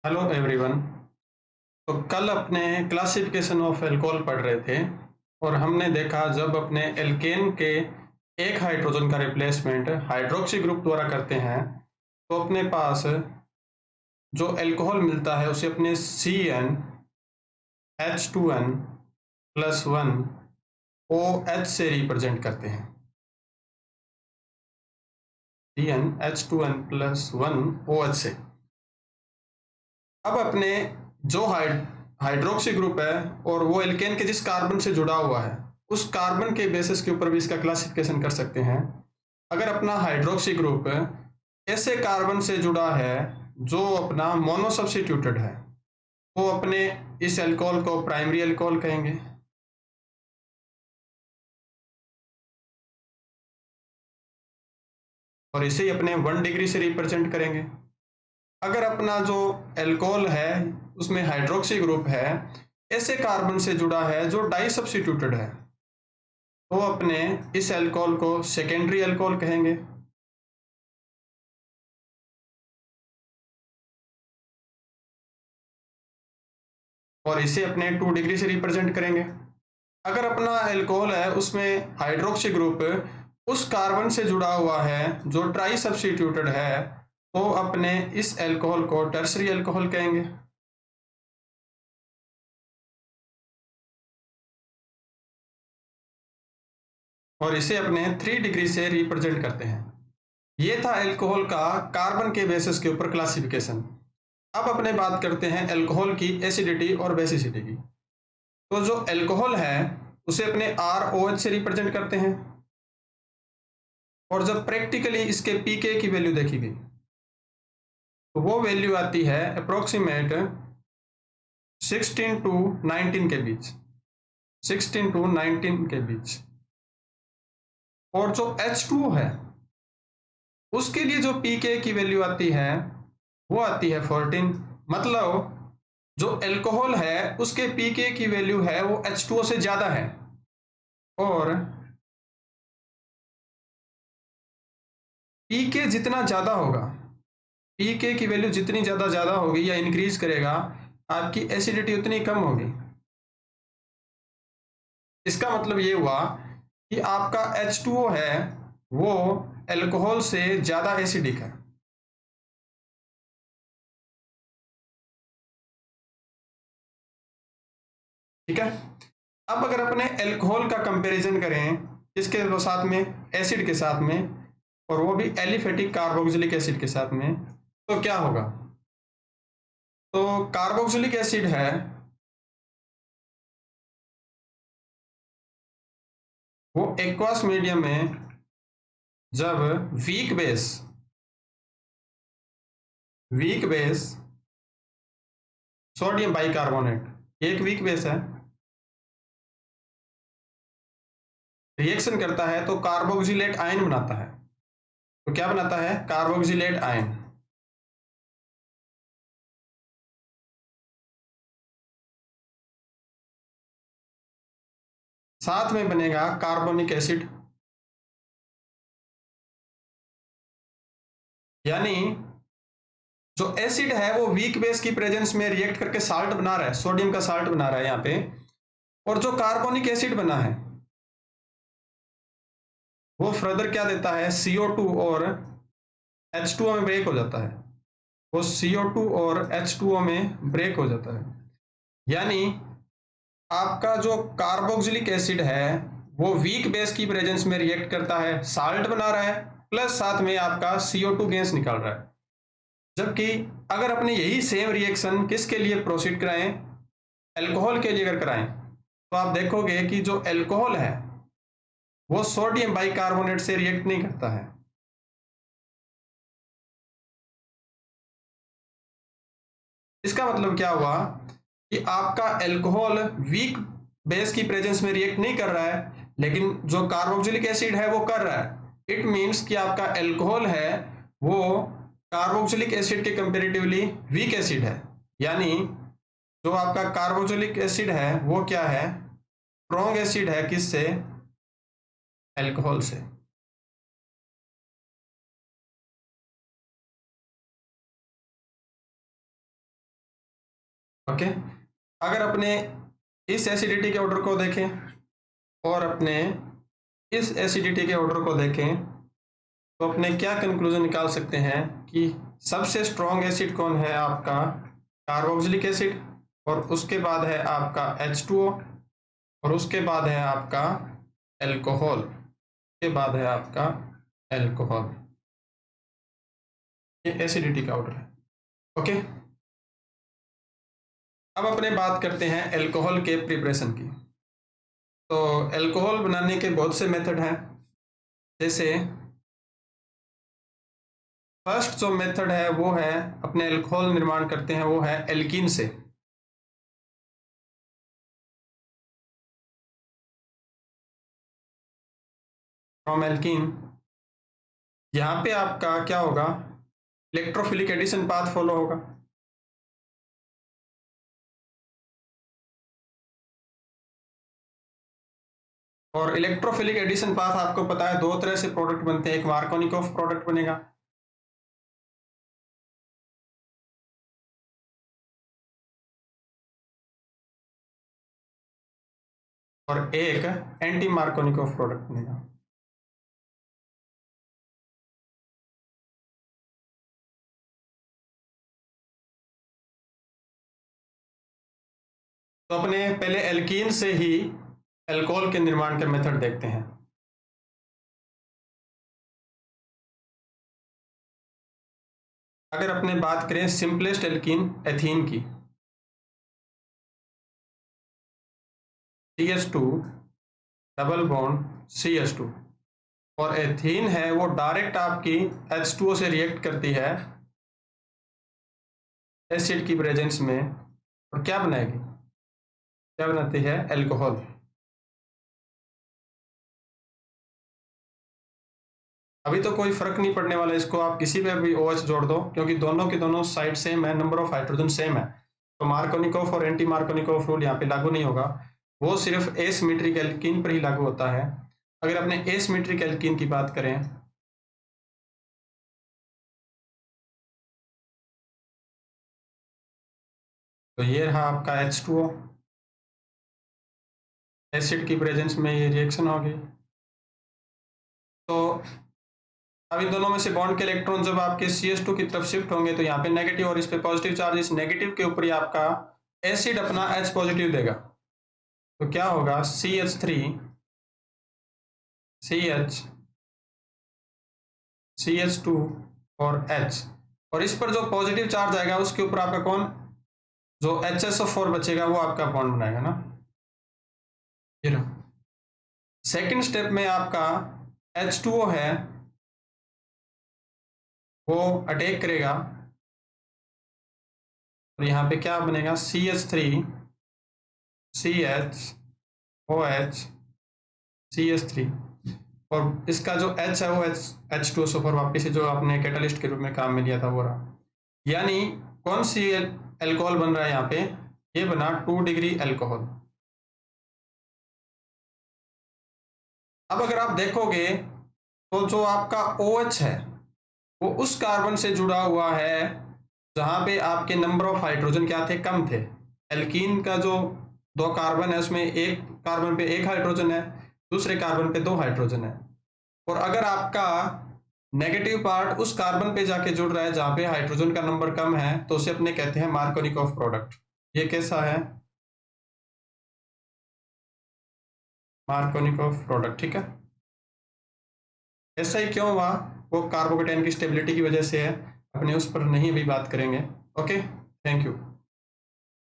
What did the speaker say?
Hello everyone. तो कल अपने क्लासिफिकेशन ऑफ एल्कोहल पढ़ रहे थे और हमने देखा जब अपने एल्केन के एक हाइड्रोजन का रिप्लेसमेंट हाइड्रोक्सी ग्रुप द्वारा करते हैं तो अपने पास जो एल्कोहल मिलता है उसे अपने CnH2n प्लस 1 OH से रिप्रेजेंट करते हैं। CnH2n प्लस 1 OH से। अब अपने जो हाइड्रोक्सी ग्रुप है और वो एल्केन के जिस कार्बन से जुड़ा हुआ है उस कार्बन के बेसिस के ऊपर भी इसका क्लासिफिकेशन कर सकते हैं। अगर अपना हाइड्रोक्सी ग्रुप ऐसे कार्बन से जुड़ा है जो अपना मोनो सब्स्टिट्यूटेड है तो अपने इस अल्कोहल को प्राइमरी अल्कोहल कहेंगे। और इसे ही अपने 1 डिग्री से रिप्रेजेंट करेंगे। अगर अपना जो अल्कोहल है उसमें हाइड्रोक्सी ग्रुप है ऐसे कार्बन से जुड़ा है जो डाई सब्स्टिट्यूटेड है तो अपने इस अल्कोहल को सेकेंडरी अल्कोहल कहेंगे। और इसे अपने 2 डिग्री से रिप्रेजेंट करेंगे। अगर अपना अल्कोहल है उसमें हाइड्रोक्सी ग्रुप उस कार्बन से जुड़ा हुआ है जो ट्राई सब्स्टिट्यूटेड है तो अपने इस अल्कोहल को टर्सरी अल्कोहल कहेंगे। और इसे अपने 3 डिग्री से रिप्रेजेंट करते हैं। ये था अल्कोहल का कार्बन के बेसिस के ऊपर क्लासिफिकेशन। अब अपने बात करते हैं अल्कोहल की एसिडिटी और बेसिसिटी की। तो जो अल्कोहल है उसे अपने ROH से रिप्रेजेंट करते हैं और जब प्रैक्टिकली इसके पीके की वैल्यू देखी गई तो वो वैल्यू आती है अप्रोक्सीमेट 16 टू 19 के बीच, 16 टू 19 के बीच। और जो H2O है उसके लिए जो पीके की वैल्यू आती है वो आती है 14। मतलब जो अल्कोहल है उसके पीके की वैल्यू है वो H2O से ज्यादा है। और पीके जितना ज्यादा होगा, पीके की वैल्यू जितनी ज्यादा होगी या इंक्रीज करेगा आपकी एसिडिटी उतनी कम होगी। इसका मतलब ये हुआ कि आपका H2O है वो अल्कोहल से ज्यादा एसिडिक है। ठीक है। अब अगर अपने अल्कोहल का कंपैरिजन करें इसके साथ में एसिड के साथ में और वो भी एलिफेटिक कार्बोक्सिलिक एसिड के साथ में तो क्या होगा। तो कार्बोक्सिलिक एसिड है वो एक्वास मीडियम में जब वीक बेस सोडियम बाइकार्बोनेट एक वीक बेस है रिएक्शन करता है तो कार्बोक्सिलेट आयन बनाता है। तो क्या बनाता है? Carboxylate ion. साथ में बनेगा कार्बोनिक एसिड। यानी जो एसिड है वो वीक बेस की प्रेजेंस में रिएक्ट करके साल्ट बना रहा है, सोडियम का साल्ट बना रहा है यहाँ पे। और जो कार्बोनिक एसिड बना है वो फर्दर क्या देता है, CO2 और H2O में ब्रेक हो जाता है। वो CO2 और H2O में ब्रेक हो जाता है। यानी आपका जो कार्बोक्सिलिक एसिड है वो वीक बेस की प्रेजेंस में रिएक्ट करता है, साल्ट बना रहा है, प्लस साथ में आपका CO2 गैस निकाल रहा है। जबकि अगर अपने यही सेम रिएक्शन किसके लिए प्रोसीड कराएं, अल्कोहल के लिए अगर कराएं तो आप देखोगे कि जो अल्कोहल है वो सोडियम बाइकार्बोनेट से रिएक्ट नहीं करता है। इसका मतलब क्या हुआ कि आपका अल्कोहल वीक बेस की प्रेजेंस में रिएक्ट नहीं कर रहा है लेकिन जो कार्बोक्सिलिक एसिड है वो कर रहा है। इट मीन्स कि आपका अल्कोहल है वो कार्बोक्सिलिक एसिड के कंपेरेटिवली वीक एसिड है। यानी जो आपका कार्बोक्सिलिक एसिड है वो क्या है, स्ट्रॉन्ग एसिड है। किससे? अल्कोहल से। ओके, अगर अपने इस एसिडिटी के ऑर्डर को देखें और अपने इस एसिडिटी के ऑर्डर को देखें तो अपने क्या कंक्लूजन निकाल सकते हैं कि सबसे स्ट्रॉन्ग एसिड कौन है? आपका कार्बोक्सिलिक एसिड, और उसके बाद है आपका H2O, और उसके बाद है आपका एल्कोहल, के बाद है आपका एल्कोहल। ये एसिडिटी का ऑर्डर है। ओके, अब अपने बात करते हैं एल्कोहल के प्रिपरेशन की। तो एल्कोहल बनाने के बहुत से मेथड हैं, जैसे फर्स्ट जो मेथड है वो है अपने एल्कोहल निर्माण करते हैं वो है एल्कीन से। फ्रॉम एल्कीन, यहाँ पे आपका क्या होगा? इलेक्ट्रोफिलिक एडिशन पाथ फॉलो होगा। और इलेक्ट्रोफिलिक एडिशन पाथ आपको पता है दो तरह से प्रोडक्ट बनते हैं, एक मार्कोनिकोफ प्रोडक्ट बनेगा, और एक एंटी मार्कोनिकोफ प्रोडक्ट बनेगा। तो अपने पहले एल्कीन से ही एल्कोहल के निर्माण के मेथड देखते हैं। अगर अपने बात करें सिंपलेस्ट एल्कीन एथीन की, CH2 डबल बॉन्ड CH2, और एथीन है वो डायरेक्ट आपकी H2O से रिएक्ट करती है एसिड की प्रेजेंस में, और क्या बनाएगी? क्या बनाती है? एल्कोहल। अभी तो कोई फर्क नहीं पड़ने वाला, इसको आप किसी पे भी OH जोड़ दो क्योंकि दोनों की दोनों साइड सेम है, नंबर ऑफ हाइड्रोजन सेम है, तो मार्कोनिकोफ और एंटी मार्कोनिकोफ रूल यहाँ पे लागू नहीं होगा, वो सिर्फ एसिमेट्रिक एल्कीन पर ही लागू होता है। अगर अपने एसिमेट्रिक एल्कीन की बात करें तो ये रहा आपका H2O, एसिड की प्रेजेंस में ये रिएक्शन होगी। तो अब इन दोनों में से बॉन्ड के इलेक्ट्रॉन जब आपके CH2 की तरफ शिफ्ट होंगे तो यहाँ पे नेगेटिव और इस पे पॉजिटिव चार्ज, इस नेगेटिव के ऊपर ही आपका एसिड अपना H पॉजिटिव देगा, तो क्या होगा? CH3 CH CH2 और H, और इस पर जो पॉजिटिव चार्ज आएगा उसके ऊपर आपका कौन, जो HSO4 बचेगा वो आपका बॉन्ड बनाएगा ना। ये सेकेंड स्टेप में आपका H2O है वो अटैक करेगा, और यहाँ पे क्या बनेगा? CH3 CH OH CH3, और इसका जो H है वो H2SO4 वापस से जो आपने कैटलिस्ट के रूप में काम में लिया था वो रहा। यानी कौन सी एल्कोहल बन रहा है यहाँ पे? ये बना 2 डिग्री एल्कोहल। अब अगर आप देखोगे तो जो आपका OH है वो उस कार्बन से जुड़ा हुआ है जहां पे आपके नंबर ऑफ हाइड्रोजन क्या थे? कम थे। एल्कीन का जो 2 कार्बन है उसमें एक कार्बन पे 1 हाइड्रोजन है, दूसरे कार्बन पे 2 हाइड्रोजन है, और अगर आपका नेगेटिव पार्ट उस कार्बन पे जाके जुड़ रहा है जहां पे हाइड्रोजन का नंबर कम है तो उसे अपने कहते हैं मार्कोनिकोफ प्रोडक्ट। ये कैसा है? मार्कोनिकोफ प्रोडक्ट, ठीक है। ऐसा ही क्यों हुआ? वो कार्बोकेटाइन की स्टेबिलिटी की वजह से है, अपने उस पर नहीं अभी बात करेंगे। Okay, thank you.